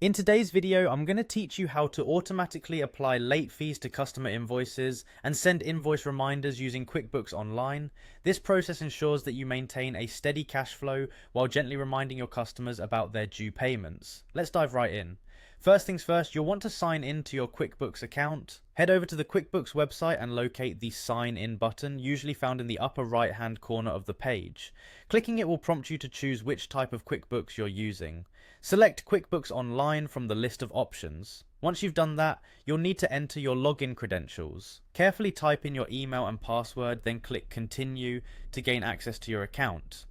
In today's video, I'm going to teach you how to automatically apply late fees to customer invoices and send invoice reminders using QuickBooks Online. This process ensures that you maintain a steady cash flow while gently reminding your customers about their due payments. Let's dive right in. First things first, you'll want to sign in to your QuickBooks account. Head over to the QuickBooks website and locate the Sign In button, usually found in the upper right hand corner of the page. Clicking it will prompt you to choose which type of QuickBooks you're using. Select QuickBooks Online from the list of options. Once you've done that, you'll need to enter your login credentials. Carefully type in your email and password, then click Continue to gain access to your account.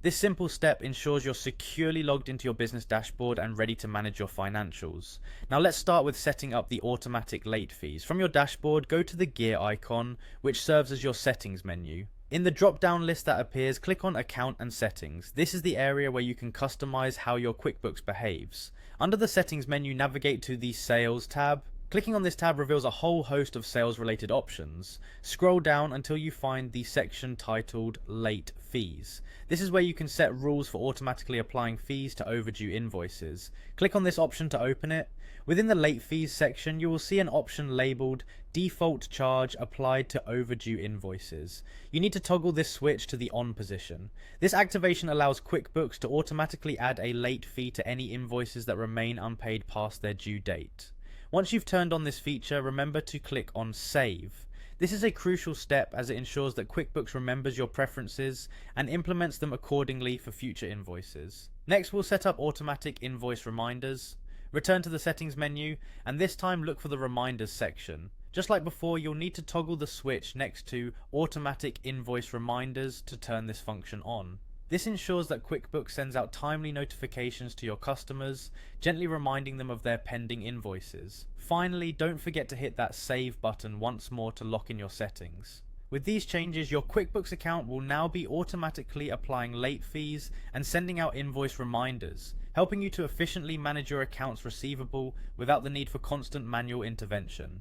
This simple step ensures you're securely logged into your business dashboard and ready to manage your financials. Now let's start with setting up the automatic late fees. From your dashboard, go to the gear icon, which serves as your settings menu. In the drop-down list that appears, click on Account and Settings. This is the area where you can customize how your QuickBooks behaves. Under the Settings menu, navigate to the Sales tab. Clicking on this tab reveals a whole host of sales-related options. Scroll down until you find the section titled Late Fees. This is where you can set rules for automatically applying fees to overdue invoices. Click on this option to open it. Within the Late Fees section, you will see an option labeled Default Charge Applied to Overdue Invoices. You need to toggle this switch to the On position. This activation allows QuickBooks to automatically add a late fee to any invoices that remain unpaid past their due date. Once you've turned on this feature, remember to click on Save. This is a crucial step as it ensures that QuickBooks remembers your preferences and implements them accordingly for future invoices. Next, we'll set up automatic invoice reminders. Return to the settings menu, and this time look for the reminders section. Just like before, you'll need to toggle the switch next to automatic invoice reminders to turn this function on. This ensures that QuickBooks sends out timely notifications to your customers, gently reminding them of their pending invoices. Finally, don't forget to hit that Save button once more to lock in your settings. With these changes, your QuickBooks account will now be automatically applying late fees and sending out invoice reminders, helping you to efficiently manage your accounts receivable without the need for constant manual intervention.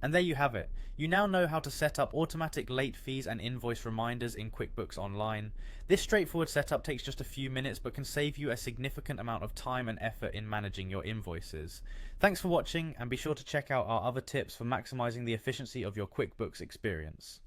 And there you have it. You now know how to set up automatic late fees and invoice reminders in QuickBooks Online. This straightforward setup takes just a few minutes but can save you a significant amount of time and effort in managing your invoices. Thanks for watching, and be sure to check out our other tips for maximizing the efficiency of your QuickBooks experience.